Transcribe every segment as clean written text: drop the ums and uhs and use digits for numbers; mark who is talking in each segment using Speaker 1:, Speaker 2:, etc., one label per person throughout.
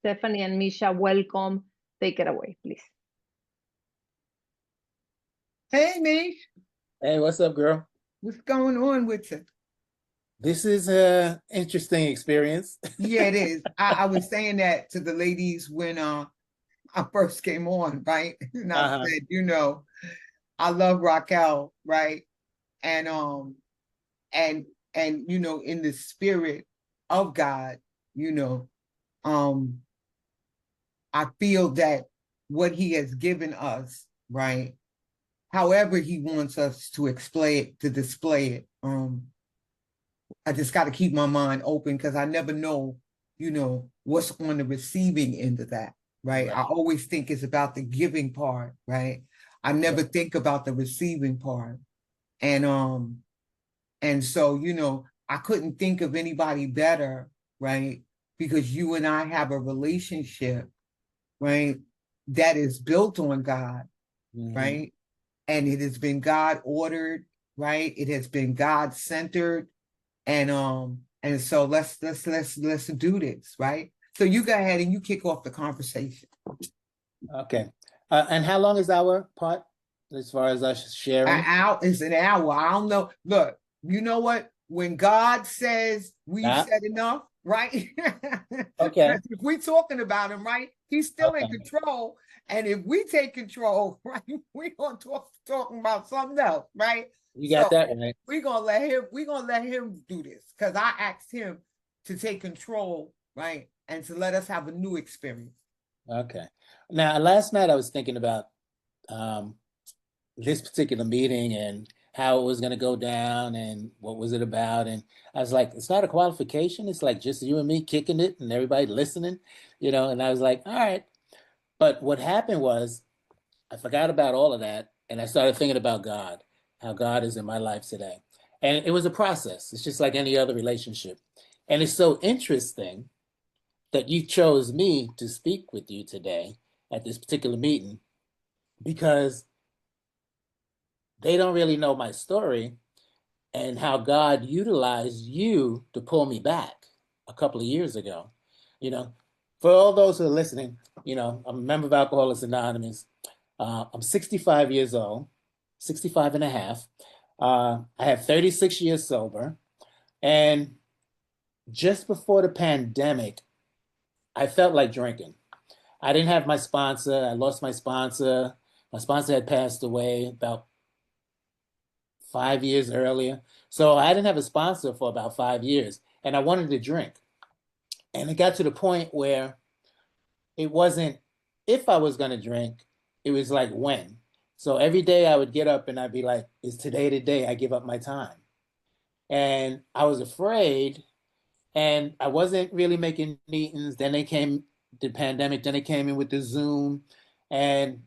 Speaker 1: Stephanie and Misha, welcome. Take it away, please.
Speaker 2: Hey, Mish,
Speaker 3: Hey, what's up, girl?
Speaker 2: what's going on with you?
Speaker 3: This is a interesting experience.
Speaker 2: Yeah, it is. I was saying that to the ladies when I first came on, right? And I
Speaker 3: Uh-huh.
Speaker 2: said, I love Raquel, right? And and in the spirit of God, you know, um, I feel that what He has given us, right? However He wants us to display it. I just got to keep my mind open because I never know, what's on the receiving end of that, right?
Speaker 3: Right.
Speaker 2: I always think it's about the giving part, right? I never
Speaker 3: Right.
Speaker 2: think about the receiving part. And so, I couldn't think of anybody better, right? Because you and I have a relationship, right? That is built on God,
Speaker 3: Mhm.
Speaker 2: right? And it has been God ordered, right? It has been God centered, and so let's do this, right? So you go ahead and you kick off the conversation.
Speaker 3: Okay. And how long is our part as far as us
Speaker 2: An
Speaker 3: sharing?
Speaker 2: hour is an hour. I don't know. Look, you know what? When God says we've
Speaker 3: Yeah.
Speaker 2: said enough, right?
Speaker 3: Okay.
Speaker 2: If we're talking about him, right? He's still in control. And if we take control, right, we're gonna talking about something else, right?
Speaker 3: You got
Speaker 2: So
Speaker 3: that right.
Speaker 2: we're gonna let him do this because I asked him to take control, right? And to let us have a new experience.
Speaker 3: Okay. Now, last night I was thinking about um, this particular meeting and how it was going to go down and what was it about. And I was like, it's not a qualification. It's like just you and me kicking it and everybody listening, and I was like, all right. But what happened was I forgot about all of that and I started thinking about God, how God is in my life today. And it was a process. It's just like any other relationship. And it's so interesting that you chose me to speak with you today at this particular meeting because they don't really know my story and how God utilized you to pull me back a couple of years ago. You know, for all those who are listening, I'm a member of Alcoholics Anonymous. I'm 65 years old, 65 and a half. I have 36 years sober. And just before the pandemic, I felt like drinking. I didn't have my sponsor. I lost my sponsor. My sponsor had passed away about 5 years earlier. So I didn't have a sponsor for about 5 years. And I wanted to drink. And it got to the point where it wasn't if I was going to drink, it was like when. So every day I would get up and I'd be like, is today the day I give up my time? And I was afraid and I wasn't really making meetings. Then they came, the pandemic, then they came in with the Zoom. And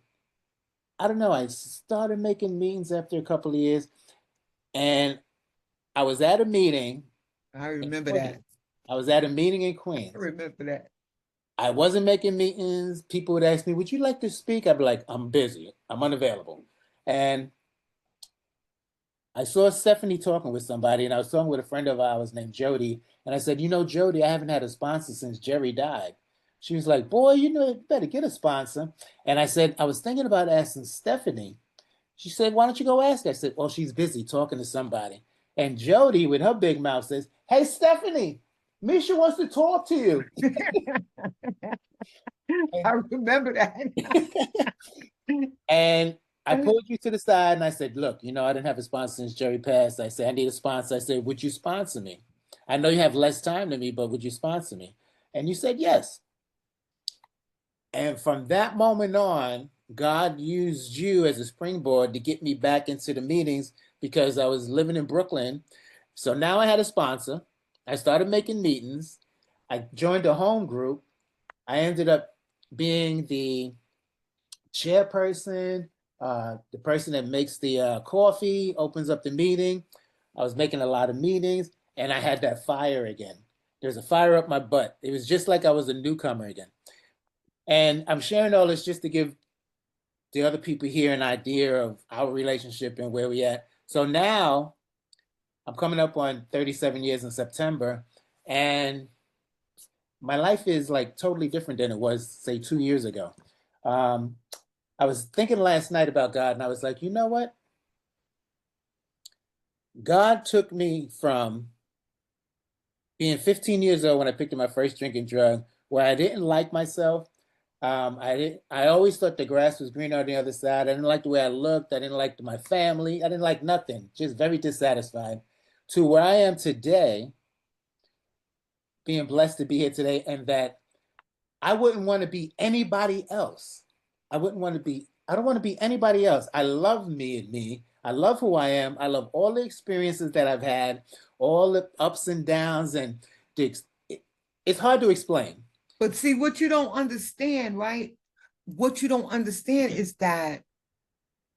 Speaker 3: I don't know, I started making meetings after a couple of years. And I was at a meeting
Speaker 2: I
Speaker 3: in
Speaker 2: remember that.
Speaker 3: Queens. I was at a meeting in
Speaker 2: I
Speaker 3: Queens.
Speaker 2: remember that.
Speaker 3: I wasn't making meetings. People would ask me, would you like to speak? I'd be like, I'm busy. I'm unavailable. And I saw Stephanie talking with somebody, and I was talking with a friend of ours named Jody. And I said, Jody, I haven't had a sponsor since Jerry died. She was like, boy, you better get a sponsor. And I said, I was thinking about asking Stephanie. She said, why don't you go ask her? I said, well, she's busy talking to somebody. And Jody, with her big mouth, says, hey, Stephanie, Misha wants to talk to you.
Speaker 2: I remember that.
Speaker 3: And I pulled you to the side and I said, look, I didn't have a sponsor since Jerry passed. I said, I need a sponsor. I said, would you sponsor me? I know you have less time than me, but would you sponsor me? And you said yes. And from that moment on, God used you as a springboard to get me back into the meetings because I was living in Brooklyn. So now I had a sponsor. I started making meetings. I joined a home group. I ended up being the chairperson, the person that makes the coffee, opens up the meeting. I was making a lot of meetings and I had that fire again. There's a fire up my butt. It was just like I was a newcomer again. And I'm sharing all this just to give the other people here an idea of our relationship and where we at. So now I'm coming up on 37 years in September, and my life is like totally different than it was, say, 2 years ago. I was thinking last night about God, and I was like, you know what? God took me from being 15 years old when I picked up my first drinking drug, where I didn't like myself. I always thought the grass was greener on the other side. I didn't like the way I looked. I didn't like my family. I didn't like nothing. Just very dissatisfied. To where I am today, being blessed to be here today, and that I wouldn't want to be anybody else. I don't want to be anybody else. I love me and me. I love who I am. I love all the experiences that I've had, all the ups and downs, and it's hard to explain.
Speaker 2: But see, what you don't understand, right? What you don't understand is that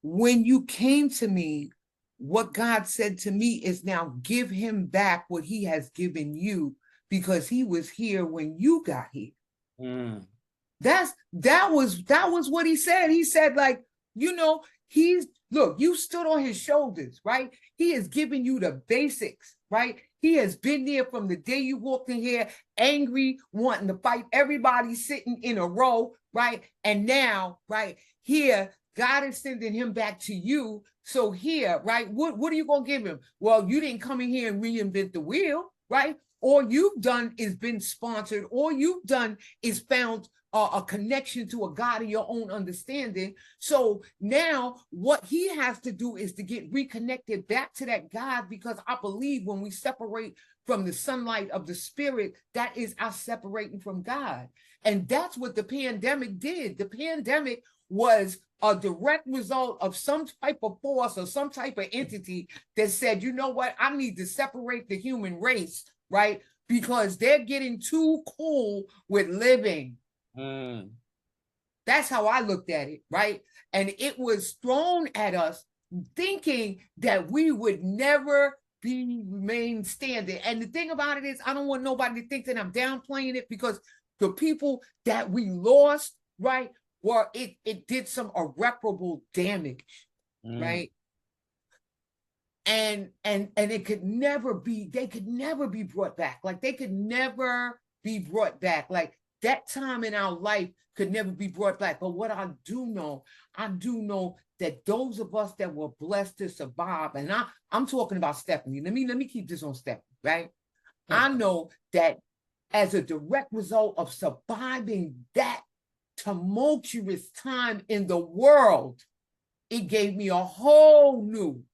Speaker 2: when you came to me, what God said to me is now give him back what he has given you because he was here when you got here.
Speaker 3: Mm.
Speaker 2: That was what he said. He said, like, look, you stood on his shoulders, right? He has given you the basics, right? He has been there from the day you walked in here, angry, wanting to fight everybody sitting in a row, right? And now, right here, God is sending him back to you. So here, right, what are you going to give him? Well, you didn't come in here and reinvent the wheel, right? All you've done is been sponsored. All you've done is found a connection to a God of your own understanding. So now what he has to do is to get reconnected back to that God, because I believe when we separate from the sunlight of the spirit, that is us separating from God. And that's what the pandemic did. The pandemic was a direct result of some type of force or some type of entity that said, you know what, I need to separate the human race, right? Because they're getting too cool with living.
Speaker 3: Mm.
Speaker 2: That's how I looked at it, right? And it was thrown at us thinking that we would never remain standing. And the thing about it is, I don't want nobody to think that I'm downplaying it, because the people that we lost, right, it did some irreparable damage, right? And it could never be, they could never be brought back. Like they could never be brought back. Like that time in our life could never be brought back. But what I do know that those of us that were blessed to survive, and I'm talking about Stephanie. Let me keep this on Stephanie, right? I know that as a direct result of surviving that tumultuous time in the world, it gave me a whole new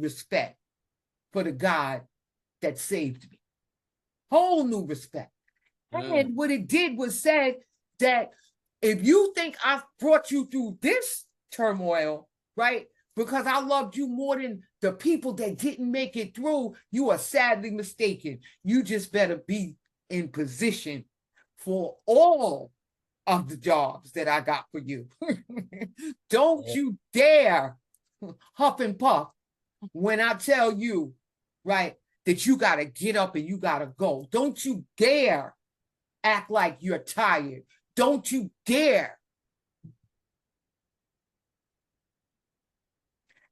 Speaker 2: respect for the God that saved me. Whole new respect. And what it did was said that if you think I've brought you through this turmoil, right, because I loved you more than the people that didn't make it through, you are sadly mistaken. You just better be in position for all of the jobs that I got for you. Don't you dare huff and puff when I tell you, right, that you got to get up and you got to go. Don't you dare act like you're tired. Don't you dare.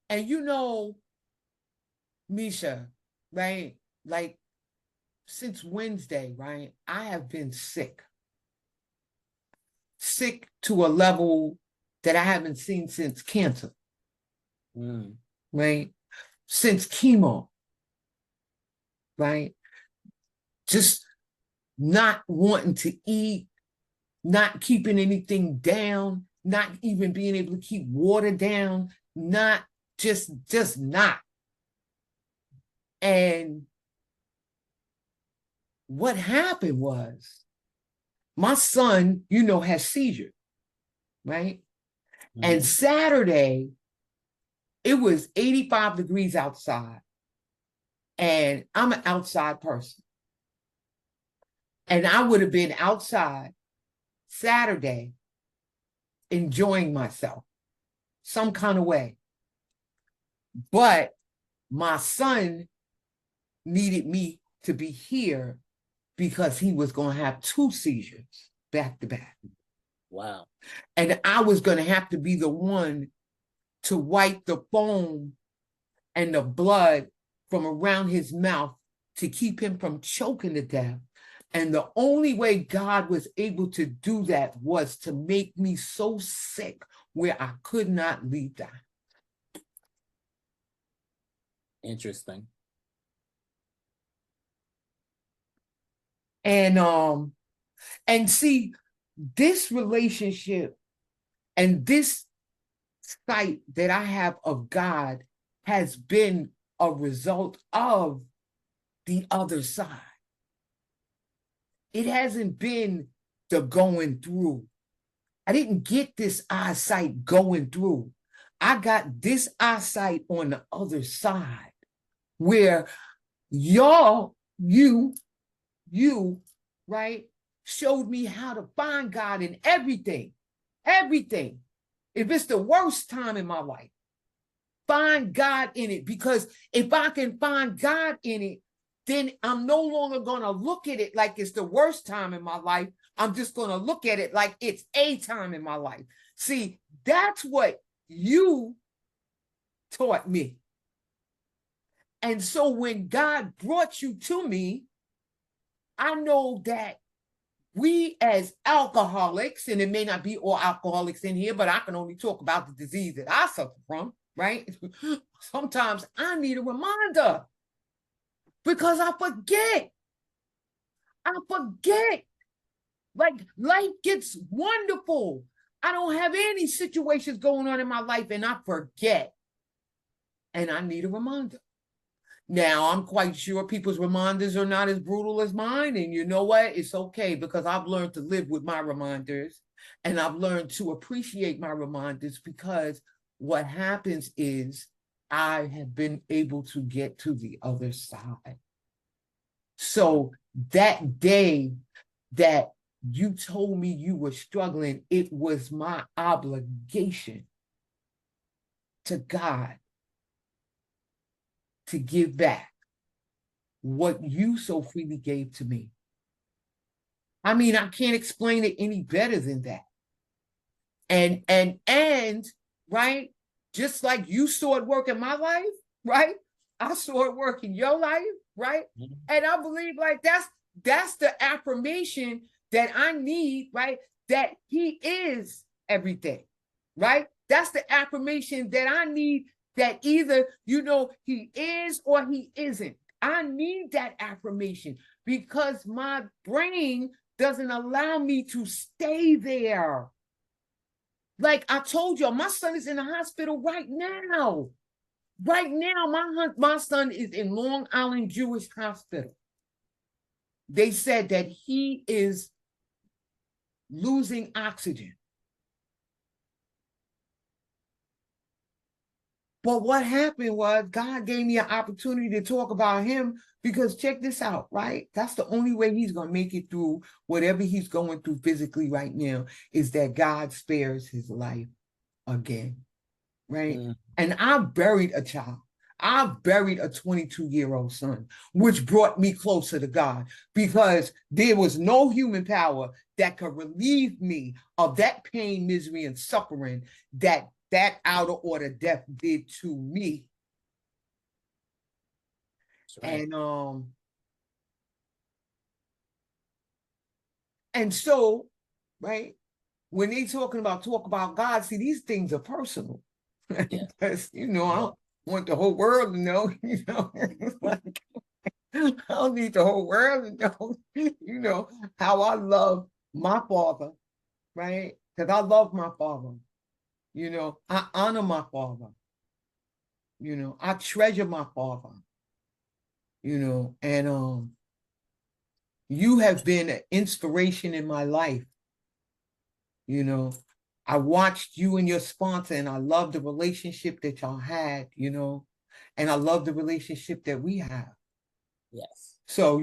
Speaker 2: And you know, Misha, right, like since Wednesday, right, I have been sick to a level that I haven't seen since cancer, right? Since chemo, right? Just not wanting to eat, not keeping anything down, not even being able to keep water down, not just not. And what happened was my son, has seizures, right? And Saturday, it was 85 degrees outside. And I'm an outside person. And I would have been outside Saturday enjoying myself some kind of way. But my son needed me to be here because he was going to have 2 seizures back to back.
Speaker 3: Wow. And
Speaker 2: I was going to have to be the one to wipe the foam and the blood from around his mouth to keep him from choking to death. And the only way God was able to do that was to make me so sick where I could not leave that.
Speaker 3: Interesting.
Speaker 2: And see, this relationship and this sight that I have of God has been a result of the other side. It hasn't been the going through. I didn't get this eyesight going through. I got this eyesight on the other side where y'all, you, right, showed me how to find God in everything. Everything. If it's the worst time in my life, find God in it. Because if I can find God in it, then I'm no longer going to look at it like it's the worst time in my life. I'm just going to look at it like it's a time in my life. See, that's what you taught me. And so when God brought you to me, I know that we as alcoholics, and it may not be all alcoholics in here, but I can only talk about the disease that I suffer from, right? Sometimes I need a reminder because I forget. Like life gets wonderful. I don't have any situations going on in my life and I forget. And I need a reminder. Now, I'm quite sure people's reminders are not as brutal as mine. And you know what? It's okay because I've learned to live with my reminders and I've learned to appreciate my reminders because what happens is I have been able to get to the other side. So that day that you told me you were struggling, it was my obligation to God to give back what you so freely gave to me. I mean, I can't explain it any better than that. And right, just like you saw it work in my life, right? I saw it work in your life, right? Mm-hmm. And I believe like that's the affirmation that I need, right? That he is everything, right? That's the affirmation that I need, that either, he is or he isn't. I need that affirmation because my brain doesn't allow me to stay there. Like I told you, my son is in the hospital right now. Right now, my son is in Long Island Jewish Hospital. They said that he is losing oxygen. But what happened was God gave me an opportunity to talk about him because check this out, right? That's the only way he's going to make it through whatever he's going through physically right now is that God spares his life again, right? Mm. And I buried a child. I buried a 22-year-old son, which brought me closer to God because there was no human power that could relieve me of that pain, misery, and suffering that outer order death did to me. Right. And so, right, when they talk about God, see, these things are personal. Yeah. Because, I don't want the whole world to know, like, I don't need the whole world to know, how I love my father, right? Because I love my father. I honor my father. I treasure my father. And you have been an inspiration in my life. I watched you and your sponsor, and I love the relationship that y'all had, and I love the relationship that we have. Yes. So,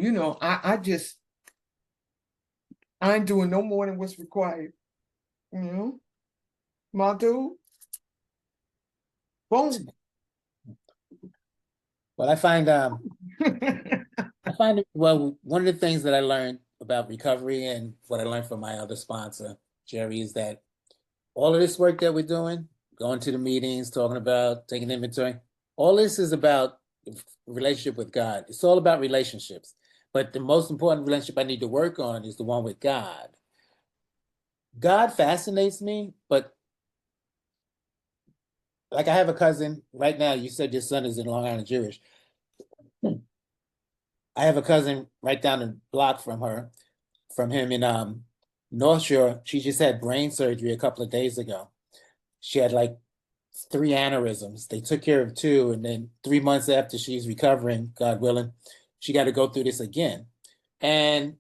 Speaker 2: I ain't doing no more than what's required. My dude. Boom.
Speaker 3: Well, I find well, one of the things that I learned about recovery and what I learned from my other sponsor, Jerry, is that all of this work that we're doing, going to the meetings, talking about taking inventory, all this is about relationship with God. It's all about relationships. But the most important relationship I need to work on is the one with God. God fascinates me, but like I have a cousin right now. You said your son is in Long Island Jewish. I have a cousin right down the block from him in North Shore. She just had brain surgery a couple of days ago. She had like 3 aneurysms. They took care of 2, and then 3 months after she's recovering, God willing, she got to go through this again. And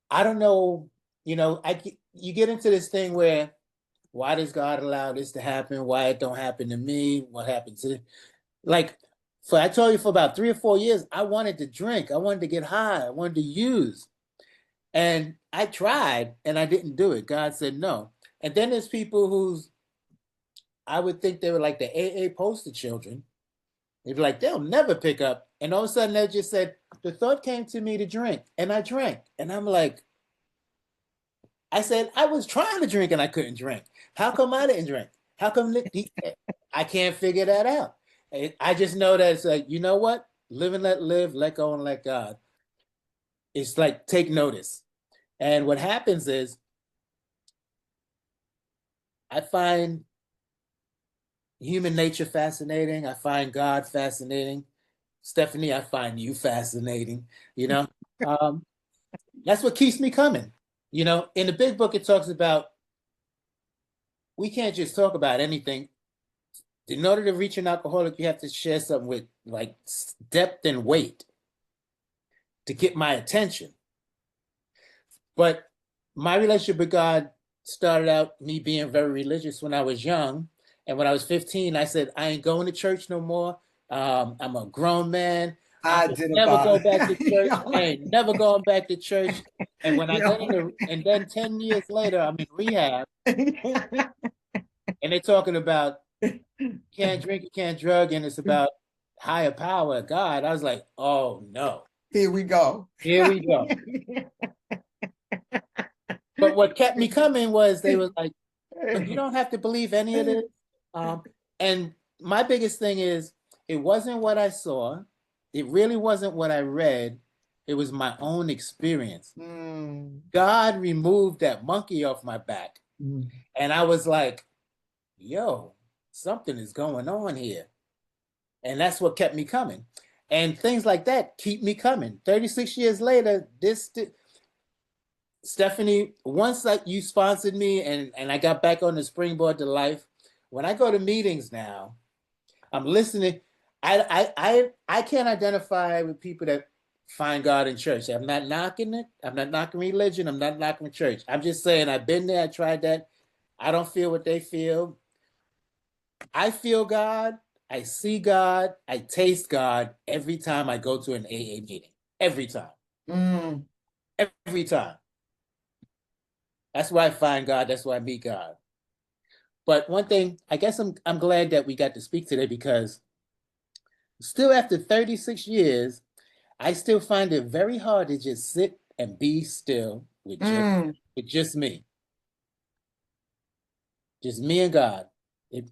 Speaker 3: I don't know, you get into this thing where why does God allow this to happen? Why it don't happen to me? What happened to like I told you for about 3 or 4 years, I wanted to drink, I wanted to get high, I wanted to use. And I tried and I didn't do it. God said no. And then there's people who's I would think they were like the AA poster children. They'd be like, they'll never pick up. And all of a sudden they just said, the thought came to me to drink. And I drank. And I'm like, I said, I was trying to drink and I couldn't drink. How come I didn't drink? How come I can't figure that out? I just know that it's like, you know what? Live and let live, let go and let God. It's like, take notice. And what happens is, I find human nature fascinating. I find God fascinating. Stephanie, I find you fascinating. That's what keeps me coming. In the big book, it talks about we can't just talk about anything. In order to reach an alcoholic, you have to share something with like depth and weight to get my attention. But my relationship with God started out me being very religious when I was young. And when I was 15, I said, I ain't going to church no more. I'm a grown man. I will never go back to church. I ain't never going back to church. And when I got and then 10 years later, I'm in rehab. And they're talking about you can't drink, you can't drug, and it's about higher power, God. I was like, oh no.
Speaker 2: Here we go.
Speaker 3: Here we go. But what kept me coming was they was like, but you don't have to believe any of this. And my biggest thing is, it wasn't what I saw. It really wasn't what I read. It was my own experience. God removed that monkey off my back. And I was like, yo, something is going on here. And that's what kept me coming. And things like that keep me coming. 36 years later, Stephanie, once you sponsored me and I got back on the springboard to life, when I go to meetings now, I'm listening. I can't identify with people that find God in church. I'm not knocking it. I'm not knocking religion. I'm not knocking church. I'm just saying I've been there. I tried that. I don't feel what they feel. I feel God. I see God. I taste God every time I go to an AA meeting. Every time. Every time. That's where I find God. That's where I meet God. But one thing, I guess I'm glad that we got to speak today, because still after 36 years, I still find it very hard to just sit and be still with just me. Just me and God. It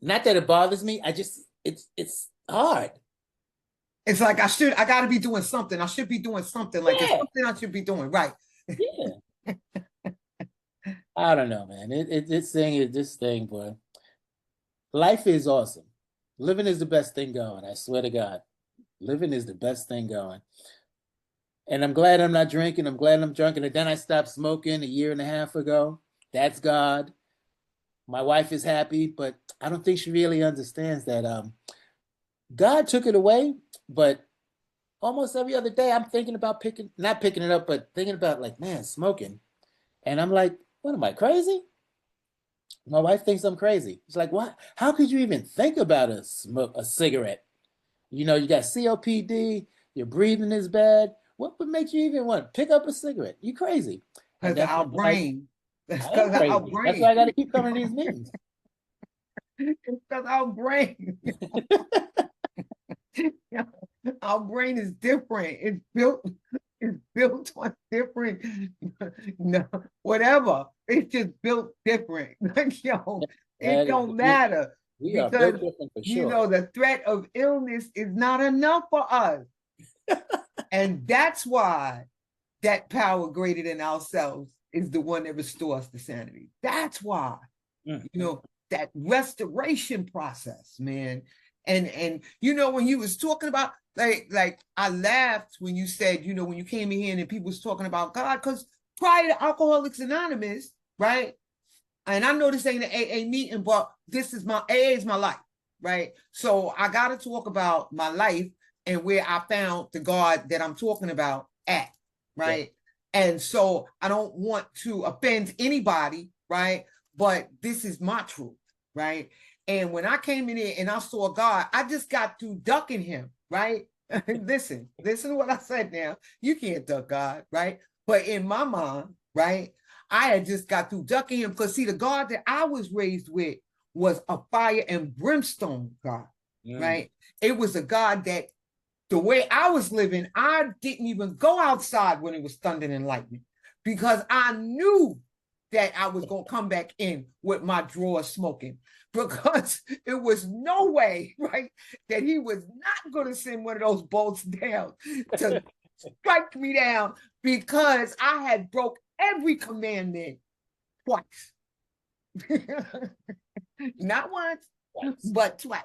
Speaker 3: not that it bothers me. It's hard.
Speaker 2: It's like I gotta be doing something. I should be doing something. Like it's something I should be doing. Right.
Speaker 3: Yeah. I don't know, man. This thing, boy. Life is awesome. Living is the best thing going. I swear to God. Living is the best thing going. And I'm glad I'm not drinking. I'm glad I'm drunk. And then I stopped smoking 1.5 years ago. That's God. My wife is happy, but I don't think she really understands that God took it away, but almost every other day I'm thinking about not picking it up, but thinking about like, man, smoking. And I'm like, what, am I crazy? My wife thinks I'm crazy. She's like, what? How could you even think about a cigarette? You got COPD, your breathing is bad. What would make you even want to pick up a cigarette? You crazy.
Speaker 2: Because our brain. That's
Speaker 3: because our brain. That's why I got to keep coming to these meetings.
Speaker 2: Because our brain. Our brain is different. It's built on different, whatever. It's just built different. It don't matter.
Speaker 3: We are built different for sure.
Speaker 2: The threat of illness is not enough for us. And that's why that power greater than ourselves is the one that restores the sanity. That's why, you know, that restoration process, man. And you know, when you was talking about, like I laughed when you said, you know, when you came in here and people was talking about God, because prior to Alcoholics Anonymous, right? And I know this ain't an AA meeting, but this is my AA is my life, right? So I got to talk about my life and where I found the God that I'm talking about at, right? Yeah. And so I don't want to offend anybody, right? But this is my truth, right? And when I came in here and I saw God, I just got through ducking him, right? listen to what I said now. You can't duck God, right? But in my mind, right, I had just got through ducking him because, see, the God that I was raised with was a fire and brimstone God, right? It was a God that the way I was living, I didn't even go outside when it was thunder and lightning because I knew that I was going to come back in with my drawers smoking because it was no way, right, that he was not going to send one of those bolts down to strike me down because I had broke every commandment twice. Not once, but twice.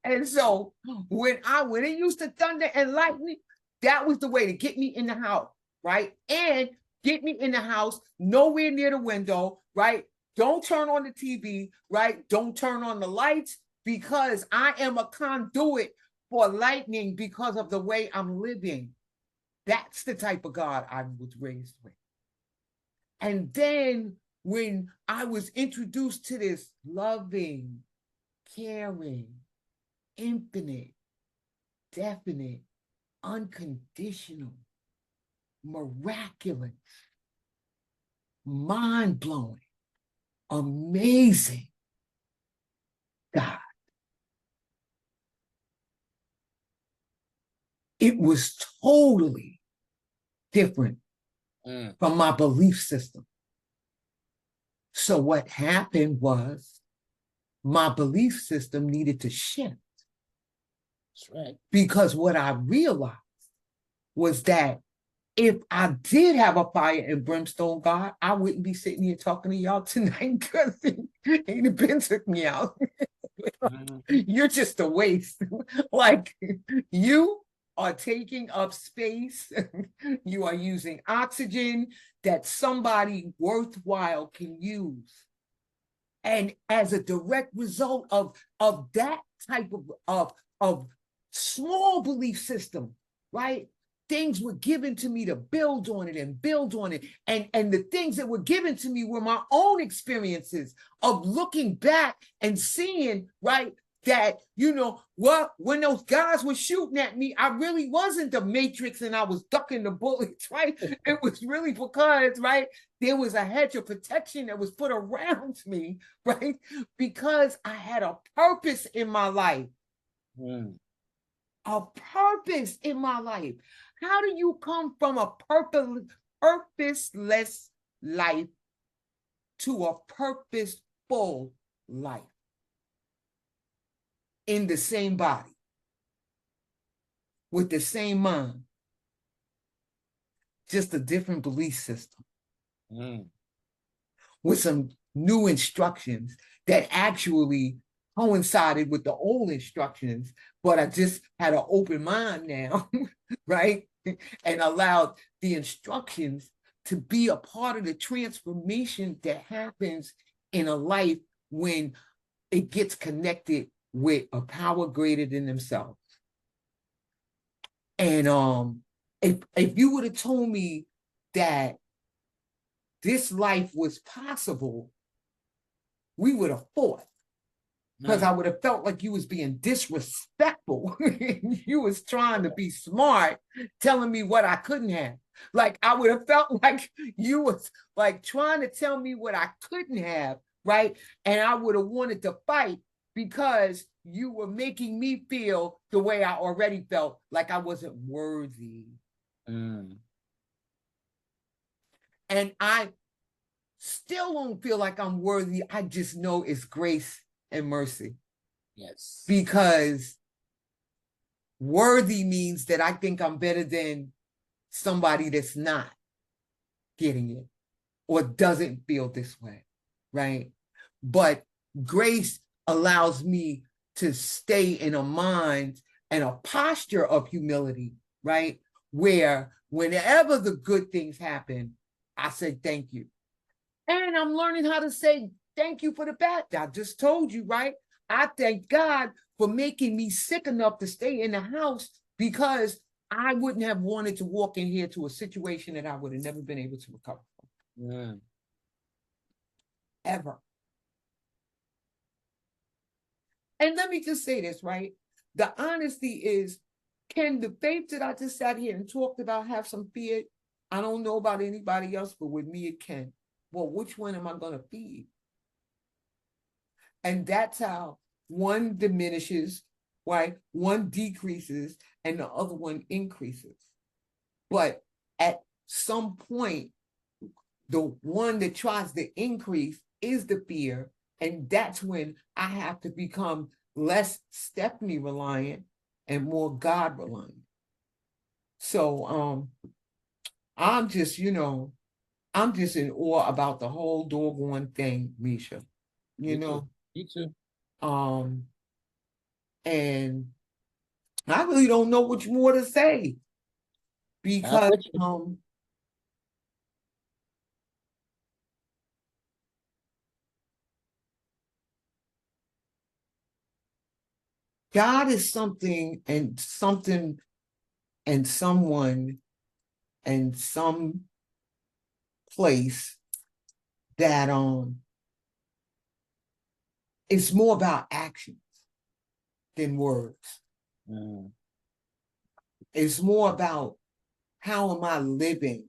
Speaker 2: And so when it used to thunder and lightning, that was the way to get me in the house, right? And get me in the house, nowhere near the window, right? Don't turn on the TV, right? Don't turn on the lights because I am a conduit for lightning because of the way I'm living. That's the type of God I was raised with. And then when I was introduced to this loving, caring, infinite, definite, unconditional, miraculous, mind-blowing, amazing God, it was totally different from my belief system. So what happened was my belief system needed to shift.
Speaker 3: That's right.
Speaker 2: Because what I realized was that if I did have a fire and brimstone God, I wouldn't be sitting here talking to y'all tonight because he'd have been took me out. You're just a waste. Like, you are taking up space. You are using oxygen that somebody worthwhile can use. And as a direct result of that type of small belief system, right? Things were given to me to build on it and build on it. And the things that were given to me were my own experiences of looking back and seeing, right, that, you know, what, when those guys were shooting at me, I really wasn't the Matrix and I was ducking the bullets, right? It was really because, right, there was a hedge of protection that was put around me, right? Because I had a purpose in my life. A purpose in my life. How do you come from a purposeless life to a purposeful life in the same body, with the same mind, just a different belief system, with some new instructions that actually coincided with the old instructions, but I just had an open mind now, right? And allowed the instructions to be a part of the transformation that happens in a life when it gets connected with a power greater than themselves. And if you would have told me that this life was possible, we would have fought. Because I would have felt like you was being disrespectful. You was trying to be smart, telling me what I couldn't have. Like, I would have felt like you was like trying to tell me what I couldn't have, right? And I would have wanted to fight because you were making me feel the way I already felt, like I wasn't worthy. And I still don't feel like I'm worthy. I just know it's grace and mercy.
Speaker 3: Yes.
Speaker 2: Because Worthy means that I think I'm better than somebody that's not getting it or doesn't feel this way, right? But grace allows me to stay in a mind and a posture of humility, right? Where whenever the good things happen, I say thank you. And I'm learning how to say thank you for the bad. I just told you, right? I thank God for making me sick enough to stay in the house because I wouldn't have wanted to walk in here to a situation that I would have never been able to recover from. Ever. And let me just say this, right? The honesty is, can the faith that I just sat here and talked about have some fear? I don't know about anybody else, but with me, it can. Well, which one am I going to feed? And that's how one diminishes, right? One decreases and the other one increases. But at some point, the one that tries to increase is the fear. And that's when I have to become less Stephanie reliant and more God reliant. So I'm just, I'm just in awe about the whole doggone thing, Misha. You know?
Speaker 3: Me too.
Speaker 2: And I really don't know much more to say because God is something and something and someone and some place that it's more about actions than words. It's more about how am I living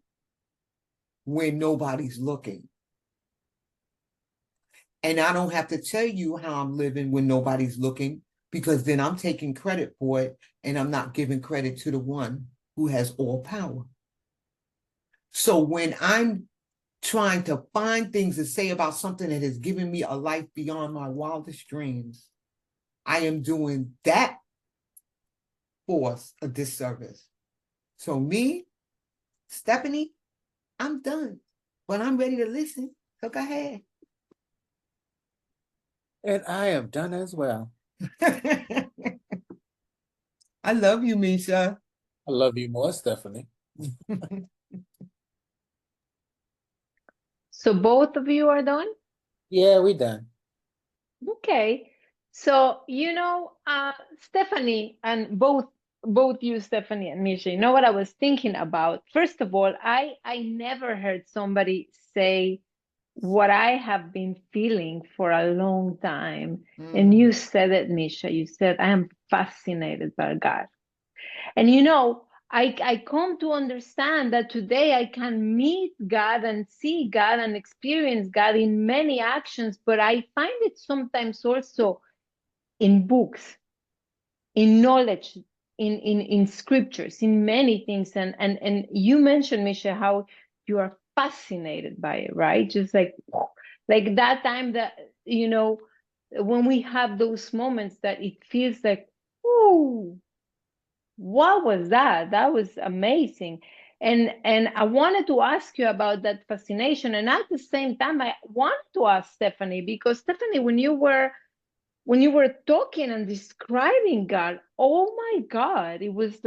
Speaker 2: when nobody's looking. And I don't have to tell you how I'm living when nobody's looking, because then I'm taking credit for it and I'm not giving credit to the one who has all power. So when I'm trying to find things to say about something that has given me a life beyond my wildest dreams, I am doing that force a disservice. So me, Stephanie, I'm done, but I'm ready to listen. So go ahead.
Speaker 3: And I am done as well.
Speaker 2: I love you, Misha.
Speaker 3: I love you more, Stephanie.
Speaker 1: So both of you are done?
Speaker 3: Yeah, we done.
Speaker 1: Okay. So, Stephanie, and both you, Stephanie and Misha, you know what I was thinking about? First of all, I never heard somebody say what I have been feeling for a long time. And you said it, Misha. You said, I am fascinated by God. And I come to understand that today I can meet God and see God and experience God in many actions, but I find it sometimes also in books, in knowledge, in scriptures, in many things. And you mentioned, Misha, how you are fascinated by it, right? Just like that time that, when we have those moments that it feels like, oh, what was that? That was amazing. And I wanted to ask you about that fascination. And at the same time, I wanted to ask Stephanie, because Stephanie, when you were talking and describing God, oh my God, it was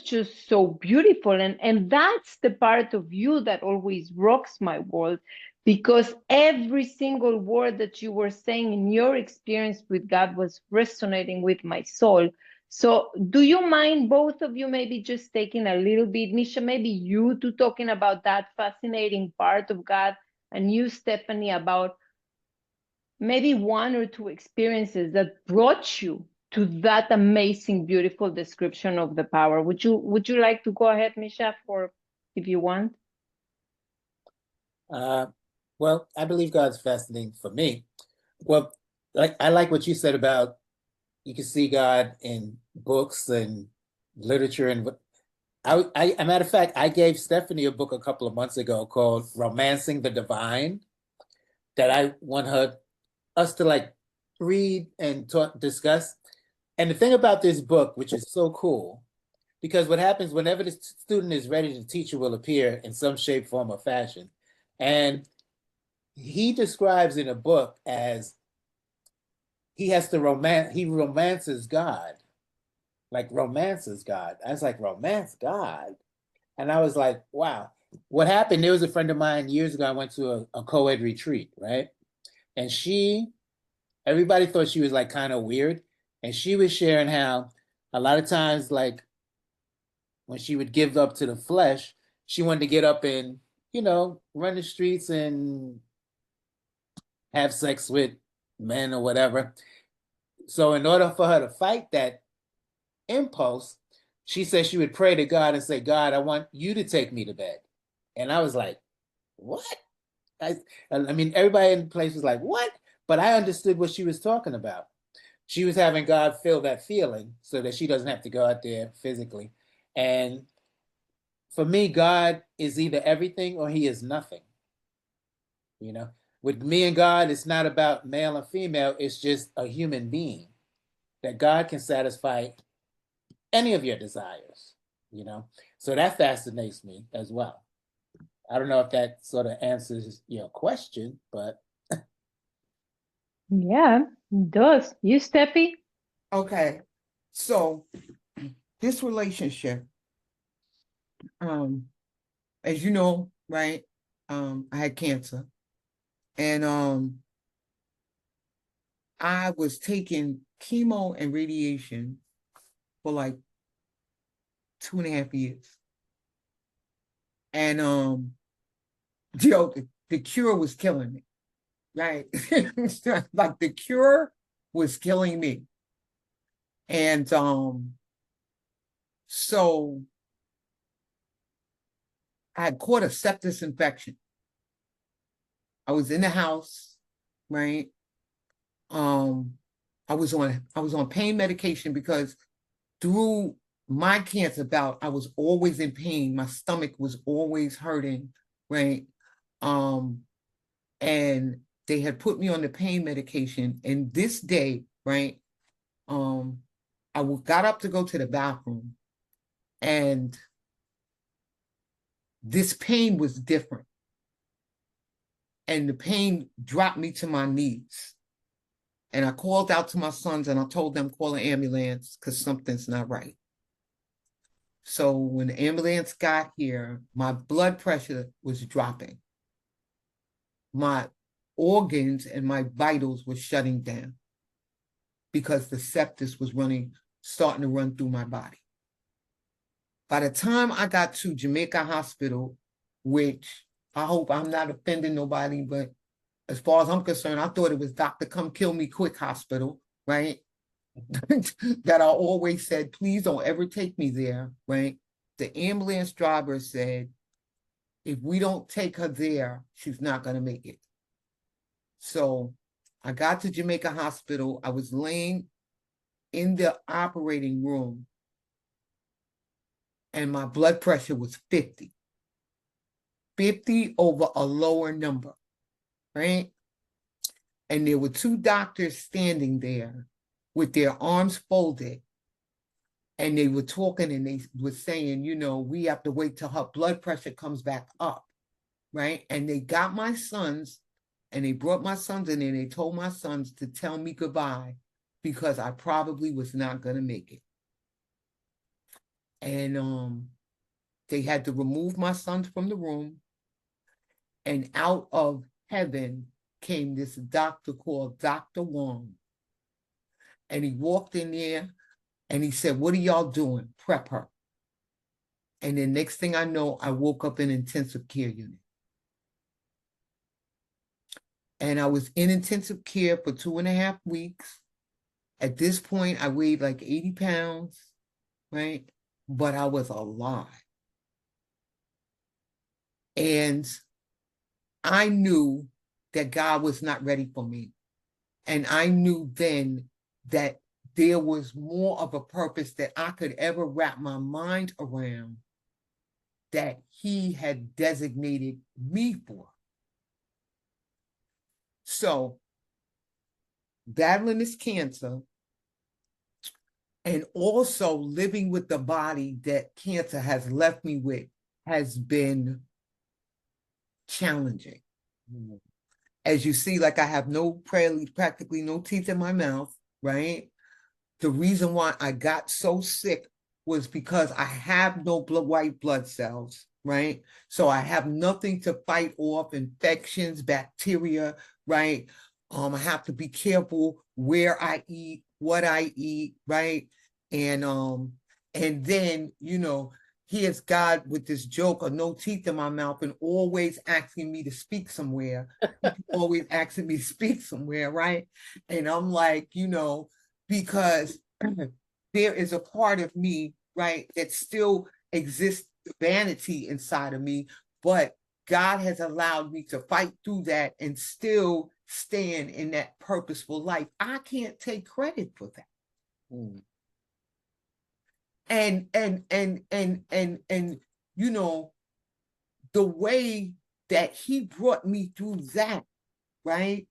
Speaker 1: just so beautiful. And that's the part of you that always rocks my world, because every single word that you were saying in your experience with God was resonating with my soul. So do you mind, both of you, maybe just taking a little bit, Misha, maybe you two talking about that fascinating part of God, and you, Stephanie, about maybe one or two experiences that brought you to that amazing, beautiful description of the power. Would you like to go ahead, Misha, for if you want?
Speaker 3: Well, I believe God's fascinating for me. Well, I like what you said about you can see God in books and literature, and a matter of fact, I gave Stephanie a book a couple of months ago called "Romancing the Divine" that I want us to read and discuss. And the thing about this book, which is so cool, because what happens whenever the student is ready, the teacher will appear in some shape, form, or fashion. And he describes in a book as he has to he romances God, like romances God. I was like, romance God. And I was like, wow. What happened? There was a friend of mine years ago. I went to a co-ed retreat, right? And everybody thought she was like kind of weird. And she was sharing how a lot of times, like when she would give up to the flesh, she wanted to get up and, run the streets and have sex with men or whatever. So in order for her to fight that impulse, she said she would pray to God and say, God, I want you to take me to bed. And I was like, what? I mean, everybody in the place was like, what? But I understood what she was talking about. She was having God feel that feeling so that she doesn't have to go out there physically. And for me, God is either everything or he is nothing. With me and God, it's not about male and female, it's just a human being that God can satisfy any of your desires, you know? So that fascinates me as well. I don't know if that sort of answers your question, but
Speaker 1: Yeah, it does. You, Steffi?
Speaker 2: Okay. So this relationship, as you know, right? I had cancer, and I was taking chemo and radiation for like 2.5 years. And the cure was killing me, right? Like the cure was killing me. And so I had caught a sepsis infection. I was in the house, right? I was on pain medication because through my cancer bout, I was always in pain. My stomach was always hurting, right? And they had put me on the pain medication. And this day, right? I got up to go to the bathroom, and this pain was different. And the pain dropped me to my knees. And I called out to my sons and I told them, call an ambulance because something's not right. So when the ambulance got here, my blood pressure was dropping. My organs and my vitals were shutting down because the sepsis was starting to run through my body. By the time I got to Jamaica Hospital, which I hope I'm not offending nobody, but as far as I'm concerned, I thought it was Dr. Come Kill Me Quick Hospital, right? That I always said, please don't ever take me there, right? The ambulance driver said, if we don't take her there, she's not going to make it. So I got to Jamaica Hospital. I was laying in the operating room and my blood pressure was 50. 50 over a lower number, right? And there were two doctors standing there with their arms folded. And they were talking and they were saying, we have to wait till her blood pressure comes back up, right? And they got my sons and they brought my sons in and they told my sons to tell me goodbye because I probably was not going to make it. And they had to remove my sons from the room. And out of heaven came this doctor called Dr. Wong. And he walked in there and he said, what are y'all doing? Prep her. And then next thing I know, I woke up in intensive care unit. And I was in intensive care for 2.5 weeks. At this point, I weighed like 80 pounds, right? But I was alive. And I knew that God was not ready for me. And I knew then that there was more of a purpose that I could ever wrap my mind around that he had designated me for. So, battling this cancer, And also living with the body that cancer has left me with has been challenging. As you see, like I have practically no teeth in my mouth, right? The reason why I got so sick was because I have no white blood cells, right? So I have nothing to fight off infections, bacteria, right? I have to be careful where I eat, what I eat, right? And then, here's God with this joke of no teeth in my mouth and always asking me to speak somewhere. Always asking me to speak somewhere, right? And I'm like, because there is a part of me, right, that still exists, vanity inside of me, but God has allowed me to fight through that and still stand in that purposeful life. I can't take credit for that. Mm. And the way that he brought me through that, right,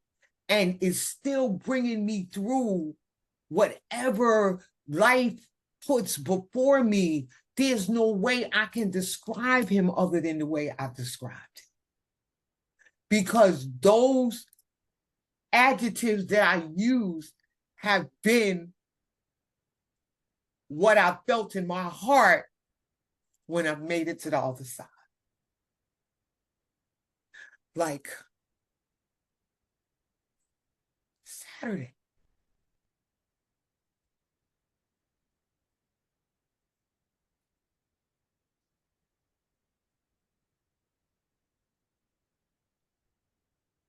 Speaker 2: and is still bringing me through whatever life puts before me, there's no way I can describe him other than the way I've described it. Because those adjectives that I use have been what I felt in my heart when I've made it to the other side. Like Saturday.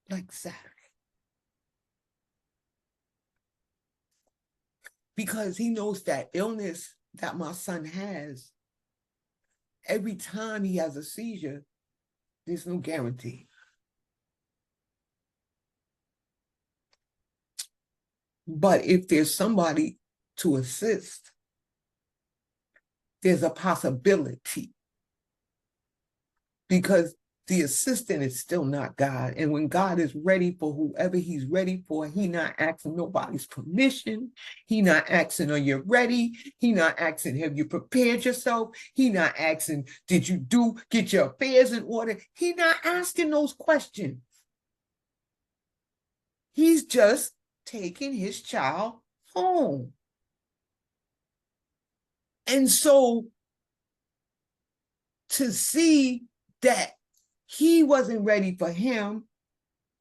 Speaker 2: Like Saturday. Because he knows that illness that my son has, every time he has a seizure, there's no guarantee. But if there's somebody to assist, there's a possibility. Because the assistant is still not God. And when God is ready for whoever he's ready for, he not asking nobody's permission. He not asking, are you ready? He not asking, have you prepared yourself? He not asking, did you get your affairs in order? He not asking those questions. He's just taking his child home. And so to see that he wasn't ready for him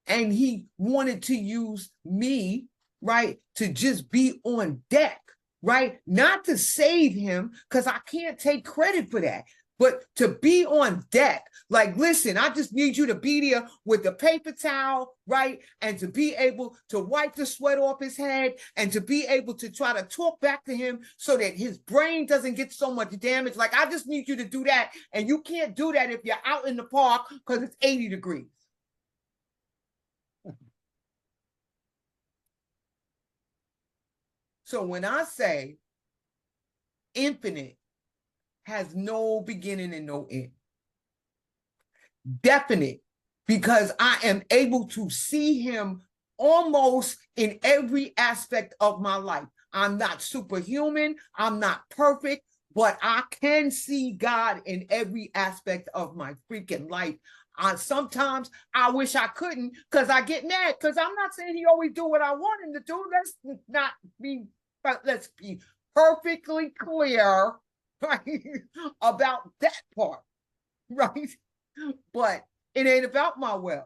Speaker 2: and he wanted to use me, right, to just be on deck, right, not to save him, because I can't take credit for that, but to be on deck. Like, listen, I just need you to be there with the paper towel, right, and to be able to wipe the sweat off his head and to be able to try to talk back to him so that his brain doesn't get so much damage. Like, I just need you to do that, and you can't do that if you're out in the park because it's 80 degrees. So when I say infinite has no beginning and no end, definite, because I am able to see him almost in every aspect of my life. I'm not superhuman, I'm not perfect, but I can see God in every aspect of my freaking life. Sometimes I wish I couldn't because I get mad, because I'm not saying he always do what I want him to do. Let's be perfectly clear, right, about that part, right? But it ain't about my will.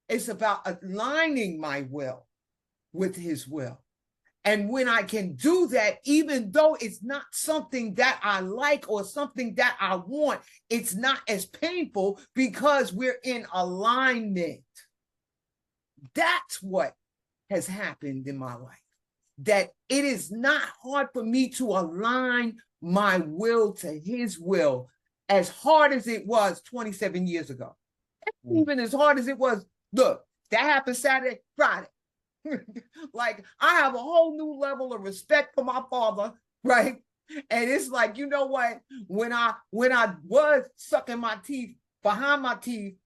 Speaker 2: It's about aligning my will with his will. And when I can do that, even though it's not something that I like or something that I want, it's not as painful because we're in alignment. That's what has happened in my life. That it is not hard for me to align my will to his will, as hard as it was 27 years ago. Even as hard as it was, look, that happened Saturday, Friday. Like, I have a whole new level of respect for my father, right? And it's like, you know what? When I was sucking my teeth behind my teeth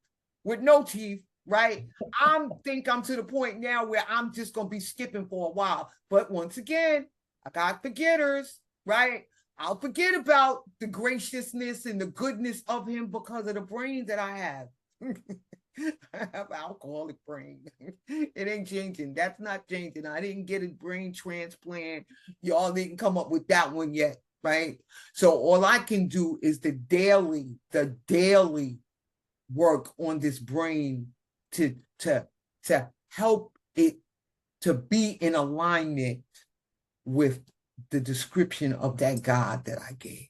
Speaker 2: with no teeth, right? I'm to the point now where I'm just gonna be skipping for a while. But once again, I got forgetters, right? I'll forget about the graciousness and the goodness of him because of the brain that I have. I have alcoholic brain. It ain't changing. That's not changing. I didn't get a brain transplant. Y'all didn't come up with that one yet, right? So all I can do is the daily work on this brain to help it to be in alignment with the description of that God that I gave.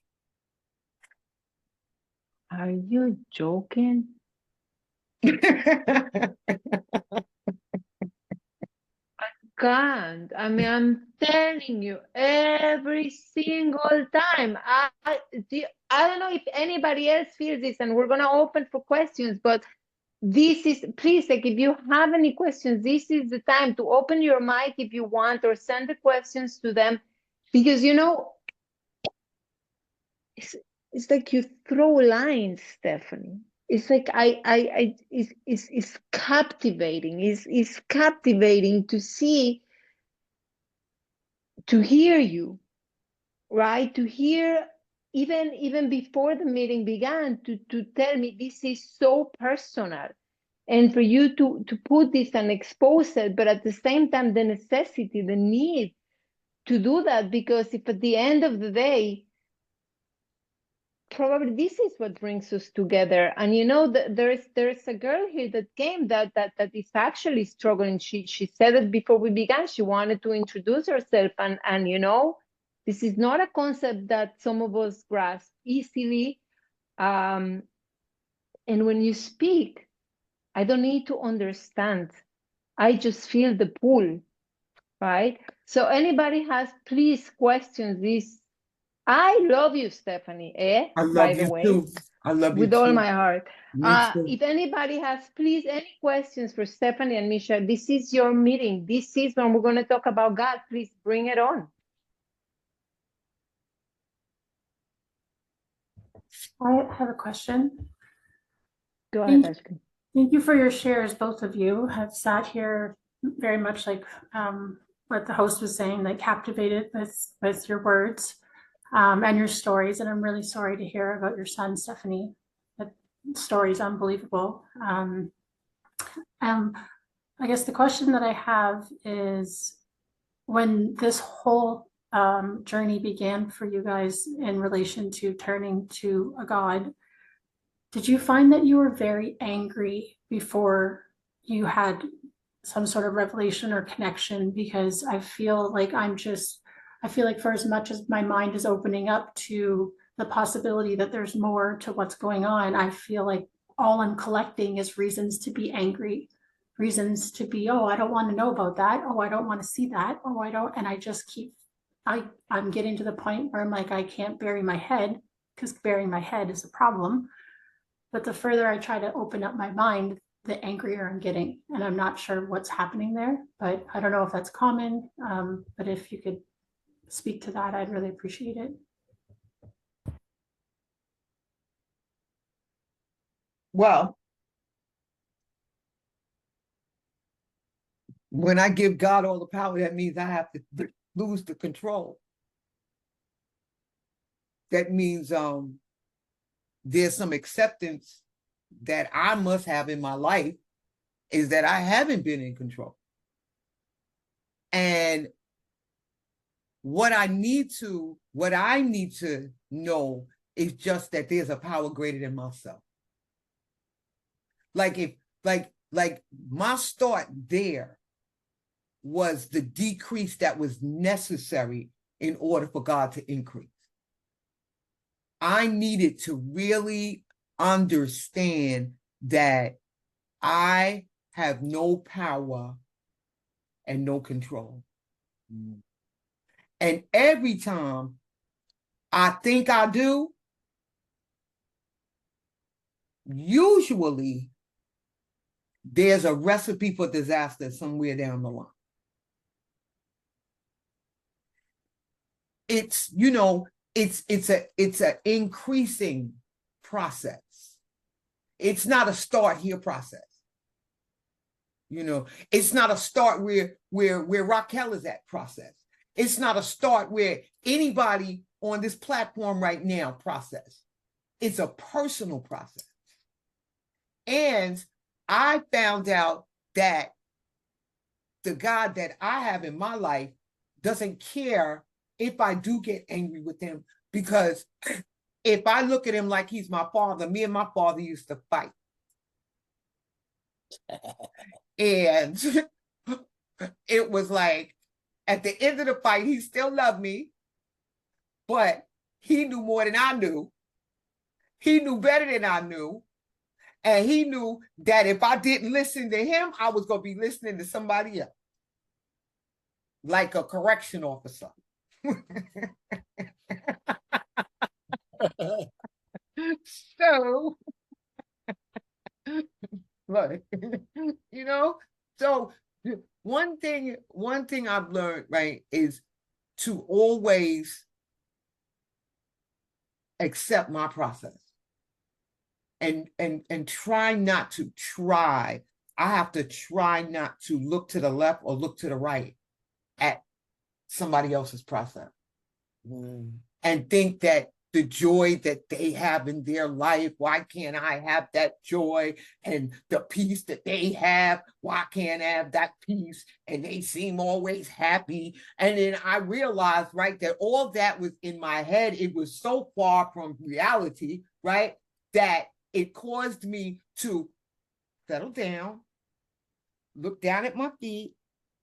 Speaker 1: Are you joking? Can't. I mean, I'm telling you, every single time. I don't know if anybody else feels this, and we're gonna open for questions, but this is, please, like, if you have any questions, this is the time to open your mic if you want, or send the questions to them, because it's like you throw lines, Stephanie. It's like it's captivating. It's captivating to see, to hear you, right? To hear, even before the meeting began, to tell me this is so personal, and for you to put this and expose it, but at the same time the necessity, the need to do that, because if at the end of the day, probably this is what brings us together. And there's a girl here that came that is actually struggling. She said it before we began. She wanted to introduce herself, and this is not a concept that some of us grasp easily. And when you speak, I don't need to understand. I just feel the pull, right? So anybody has, please, questions. This, I love you, Stephanie,
Speaker 2: I
Speaker 1: by
Speaker 2: love
Speaker 1: the
Speaker 2: you
Speaker 1: way.
Speaker 2: too. I love you
Speaker 1: With all
Speaker 2: too.
Speaker 1: my heart.
Speaker 2: Me too.
Speaker 1: If anybody has, please, any questions for Stephanie and Misha, this is your meeting. This is when we're going to talk about God. Please bring it on.
Speaker 4: I have a question.
Speaker 1: Go ahead, Ashley.
Speaker 4: Thank you for your shares. Both of you have sat here very much like what the host was saying, like captivated with your words and your stories. And I'm really sorry to hear about your son, Stephanie. That story is unbelievable. I guess the question that I have is, when this whole journey began for you guys in relation to turning to a God, did you find that you were very angry before you had some sort of revelation or connection? Because I feel like for as much as my mind is opening up to the possibility that there's more to what's going on, I feel like all I'm collecting is reasons to be angry, reasons to be, oh, I don't want to know about that. Oh, I don't want to see that. Oh, I don't. And I just I'm getting to the point where I'm like, I can't bury my head, because burying my head is a problem. But the further I try to open up my mind, the angrier I'm getting. And I'm not sure what's happening there, but I don't know if that's common. But if you could speak to that, I'd really appreciate it.
Speaker 2: Well, when I give God all the power, that means I have to lose the control. That means there's some acceptance that I must have in my life, is that I haven't been in control. And what I need to know is just that there's a power greater than myself. Like my start there was the decrease that was necessary in order for God to increase. I needed to really understand that I have no power and no control. And every time I think I do, usually there's a recipe for disaster somewhere down the line. It's an increasing process. It's not a start here process. It's not a start where Raquel is at process. It's not a start where anybody on this platform right now process. It's a personal process. And I found out that the God that I have in my life doesn't care if I do get angry with him, because if I look at him like he's my father, me and my father used to fight. And it was like, at the end of the fight, he still loved me, but he knew more than I knew. He knew better than I knew. And he knew that if I didn't listen to him, I was going to be listening to somebody else, like a correction officer. So, look, you know, so one thing I've learned, right, is to always accept my process and try not to try. I have to try not to look to the left or look to the right at somebody else's process and think that the joy that they have in their life, why can't I have that joy? And the peace that they have, why can't I have that peace? And they seem always happy. And then I realized, right, that all that was in my head. It was so far from reality, right, that it caused me to settle down, look down at my feet.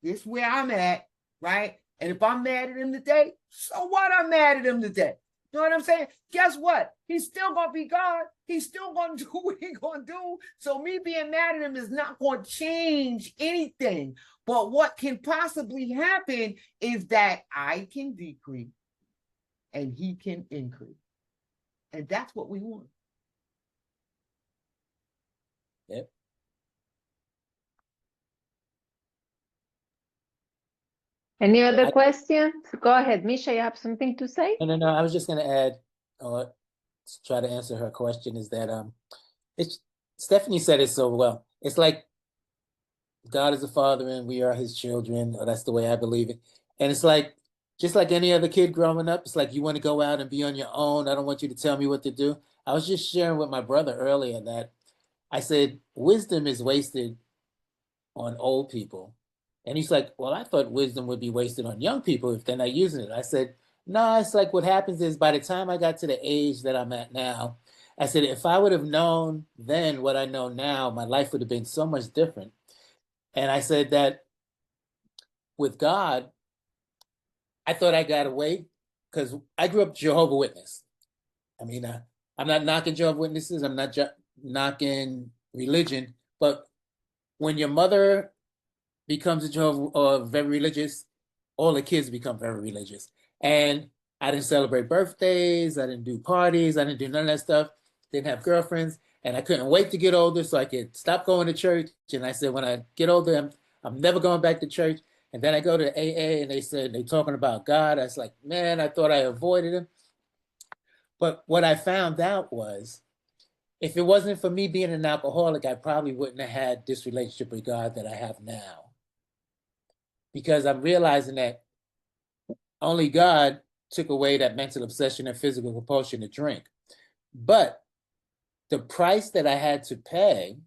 Speaker 2: This is where I'm at, right? And if I'm mad at him today, so what? I'm mad at him today. You know what I'm saying? Guess what? He's still going to be God. He's still going to do what he's going to do. So me being mad at him is not going to change anything. But what can possibly happen is that I can decrease and he can increase. And that's what we want.
Speaker 3: Yep.
Speaker 1: Any other questions? Go ahead, Misha, you have something to say?
Speaker 3: No. I was just going to add, or try to answer her question, is that it's Stephanie said it so well. It's like God is a father and we are his children, or that's the way I believe it. And it's like, just like any other kid growing up, it's like you want to go out and be on your own. I don't want you to tell me what to do. I was just sharing with my brother earlier that I said, wisdom is wasted on old people. And he's like, well, I thought wisdom would be wasted on young people if they're not using it. I said, no, it's like what happens is by the time I got to the age that I'm at now, I said, if I would have known then what I know now, my life would have been so much different. And I said that with God, I thought I got away because I grew up Jehovah's Witness. I mean, I'm not knocking Jehovah's Witnesses. I'm not knocking religion. But when your mother becomes a Jehovah or very religious, all the kids become very religious. And I didn't celebrate birthdays. I didn't do parties. I didn't do none of that stuff. Didn't have girlfriends. And I couldn't wait to get older so I could stop going to church. And I said, when I get older, I'm never going back to church. And then I go to AA and they said, they talking about God. I was like, man, I thought I avoided him. But what I found out was, if it wasn't for me being an alcoholic, I probably wouldn't have had this relationship with God that I have now. Because I'm realizing that only God took away that mental obsession and physical compulsion to drink. But the price that I had to pay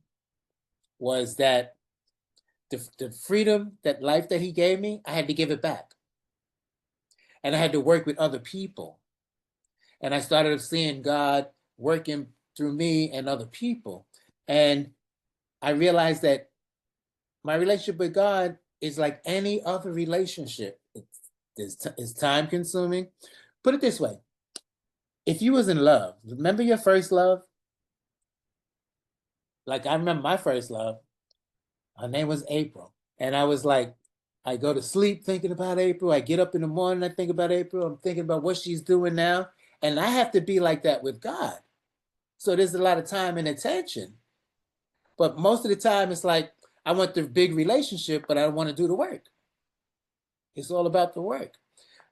Speaker 3: was that the freedom, that life that he gave me, I had to give it back. And I had to work with other people. And I started seeing God working through me and other people. And I realized that my relationship with God is like any other relationship. It's time consuming. Put it this way. If you was in love, remember your first love? Like I remember my first love. Her name was April. And I was like, I go to sleep thinking about April. I get up in the morning, I think about April. I'm thinking about what she's doing now. And I have to be like that with God. So there's a lot of time and attention. But most of the time, it's like, I want the big relationship, but I don't want to do the work. It's all about the work.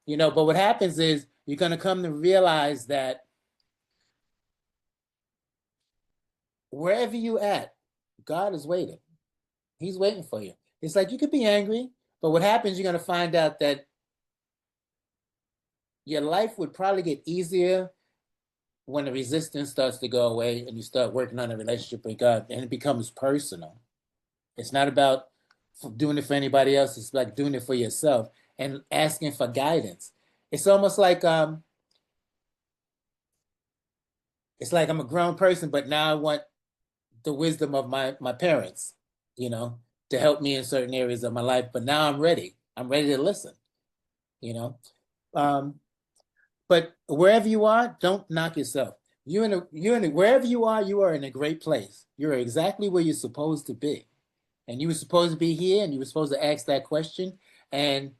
Speaker 3: You know, but what happens is you're going to come to realize that wherever you at, God is waiting. He's waiting for you. It's like you could be angry, but what happens, you're going to find out that your life would probably get easier when the resistance starts to go away and you start working on a relationship with God, and it becomes personal. It's not about doing it for anybody else. It's like doing it for yourself and asking for guidance. It's almost like it's like I'm a grown person, but now I want the wisdom of my parents, you know, to help me in certain areas of my life. But now I'm ready. I'm ready to listen, you know. But wherever you are, don't knock yourself. Wherever you are in a great place. You're exactly where you're supposed to be. And you were supposed to be here and you were supposed to ask that question. And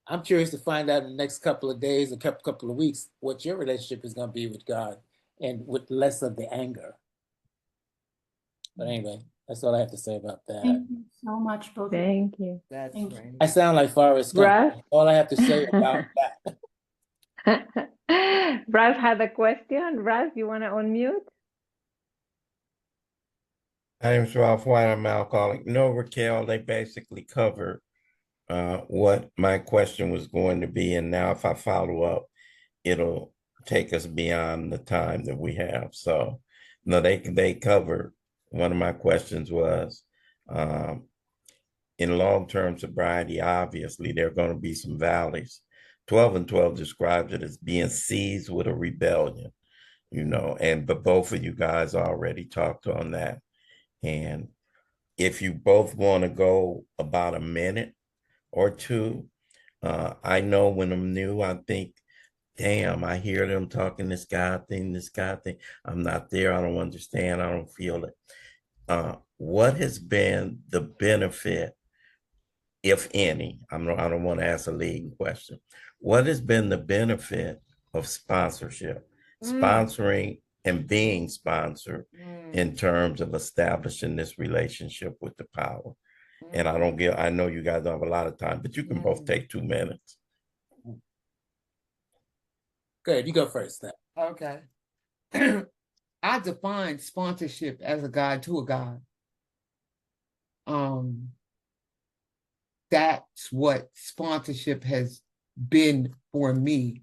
Speaker 3: I'm curious to find out in the next couple of days, a couple of weeks, what your relationship is going to be with God and with less of the anger. But anyway, that's all I have to say about that.
Speaker 4: Thank you so much, both of you.
Speaker 1: Thank you.
Speaker 2: That's
Speaker 4: Thank you.
Speaker 2: right.
Speaker 3: I sound like Forrest Gump.
Speaker 1: Russ?
Speaker 3: All I have to say about that.
Speaker 1: Russ had a question. Russ, you want to unmute?
Speaker 5: My name's Ralph White. I'm alcoholic. No, Raquel, they basically covered what my question was going to be. And now if I follow up, it'll take us beyond the time that we have. So no, they covered. One of my questions was in long-term sobriety, obviously there are going to be some valleys. 12 and 12 describes it as being seized with a rebellion, you know, but both of you guys already talked on that. And if you both want to go about a minute or two, I know when I'm new, I think, damn, I hear them talking this God thing. I'm not there. I don't understand. I don't feel it. What has been the benefit, if any? I don't want to ask a leading question. What has been the benefit of sponsorship, sponsoring and being sponsored in terms of establishing this relationship with the power? And I know you guys don't have a lot of time, but you can both take 2 minutes.
Speaker 3: Good, you go first then.
Speaker 2: Okay. I define sponsorship as a guide to a God. That's what sponsorship has been for me,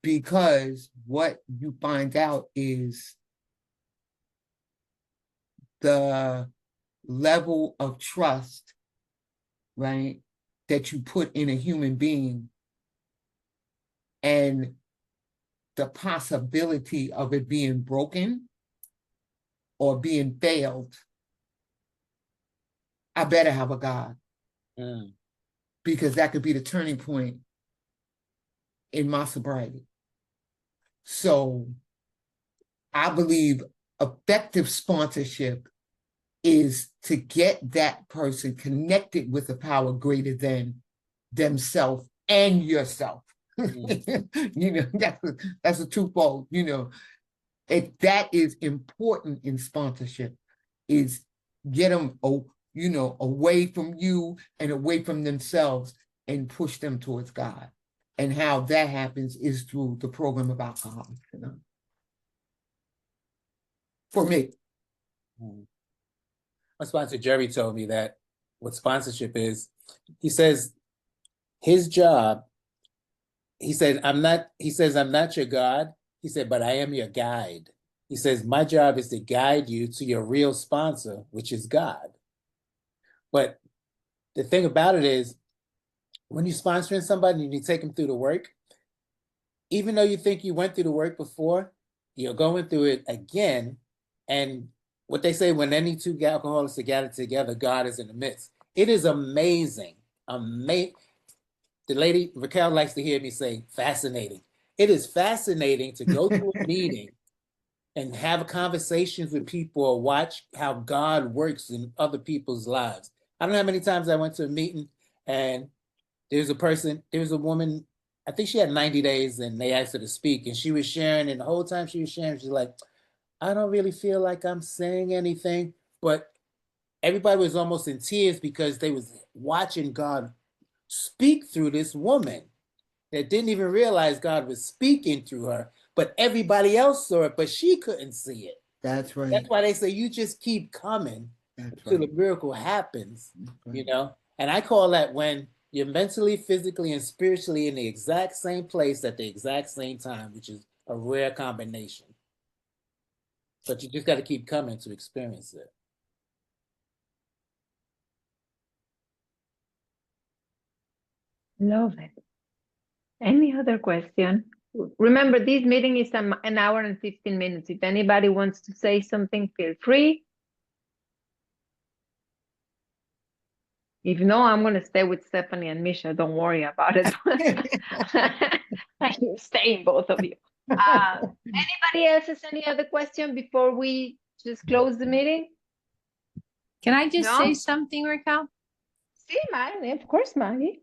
Speaker 2: because what you find out is the level of trust, right, that you put in a human being and the possibility of it being broken or being failed. I better have a God, because that could be the turning point in my sobriety. So I believe effective sponsorship is to get that person connected with a power greater than themselves and yourself. You know, that's a twofold, you know. That is important in sponsorship, is get them, you know, away from you and away from themselves and push them towards God. And how that happens is through the program of alcoholics, you know. For me.
Speaker 3: My sponsor, Jerry, told me that what sponsorship is. He says his job, he says, I'm not your God. He said, but I am your guide. He says, my job is to guide you to your real sponsor, which is God. But the thing about it is, when you're sponsoring somebody and you take them through the work, even though you think you went through the work before, you're going through it again. And what they say, when any two alcoholics are gathered together, God is in the midst. It is amazing. The lady, Raquel, likes to hear me say fascinating. It is fascinating to go to a meeting and have conversations with people or watch how God works in other people's lives. I don't know how many times I went to a meeting and there was a woman, I think she had 90 days and they asked her to speak, and she was sharing, and the whole time she was sharing, she's like, I don't really feel like I'm saying anything, but everybody was almost in tears because they was watching God speak through this woman that didn't even realize God was speaking through her, but everybody else saw it, but she couldn't see it.
Speaker 2: That's right.
Speaker 3: That's why they say you just keep coming until the miracle happens, you know? And I call that when You're mentally, physically, and spiritually in the exact same place at the exact same time, which is a rare combination. But you just got to keep coming to experience it.
Speaker 1: Love it. Any other question? Remember, this meeting is an hour and 15 minutes. If anybody wants to say something, feel free. If no, I'm going to stay with Stephanie and Misha. Don't worry about it. You're staying, both of you. Anybody else has any other question before we just close the meeting?
Speaker 6: Can I just
Speaker 1: No?
Speaker 6: say something, Raquel?
Speaker 1: See, Maggie, of course, Maggie.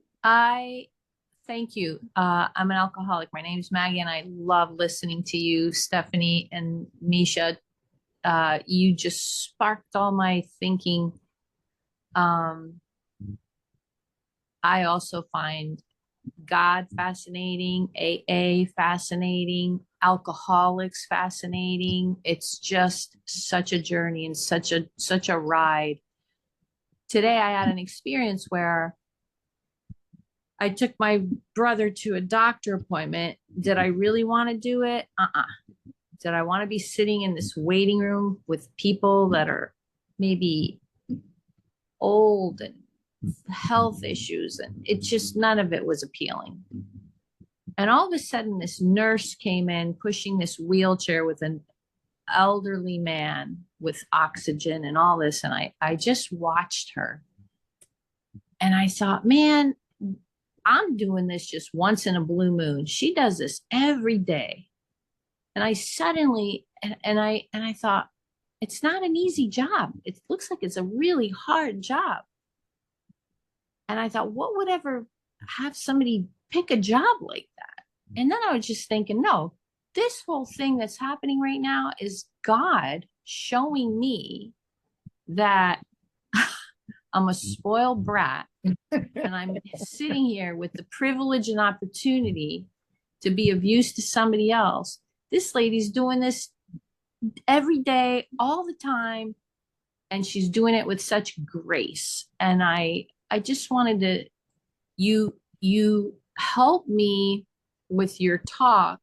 Speaker 6: Thank you. I'm an alcoholic. My name is Maggie, and I love listening to you, Stephanie and Misha. You just sparked all my thinking. I also find God fascinating, AA fascinating, alcoholics fascinating. It's just such a journey and such a ride. Today I had an experience where I took my brother to a doctor appointment. Did I really want to do it? Did I want to be sitting in this waiting room with people that are maybe old and health issues? And it just, none of it was appealing. And all of a sudden, this nurse came in pushing this wheelchair with an elderly man with oxygen and all this. And I just watched her. And I thought, man, I'm doing this just once in a blue moon. She does this every day. And I suddenly, and I thought, it's not an easy job. It looks like it's a really hard job. And I thought, what would ever have somebody pick a job like that? And then I was just thinking, no, this whole thing that's happening right now is God showing me that I'm a spoiled brat. And I'm sitting here with the privilege and opportunity to be of use to somebody else. This lady's doing this every day, all the time, and she's doing it with such grace. And I just wanted to, you help me with your talk,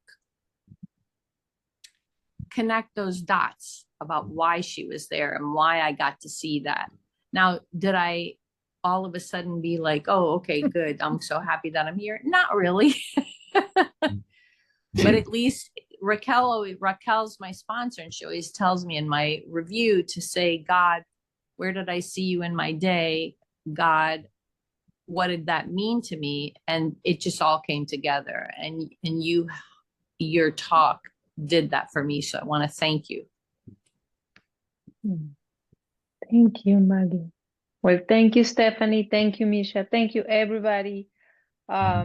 Speaker 6: connect those dots about why she was there and why I got to see that. Now, did I all of a sudden be like, oh, okay, good, I'm so happy that I'm here? Not really. But at least Raquel's my sponsor, and she always tells me in my review to say, God, where did I see you in my day? God, what did that mean to me? And it just all came together. And your talk did that for me. So I want to thank you.
Speaker 1: Thank you, Maggie. Well, thank you, Stephanie. Thank you, Misha. Thank you, everybody.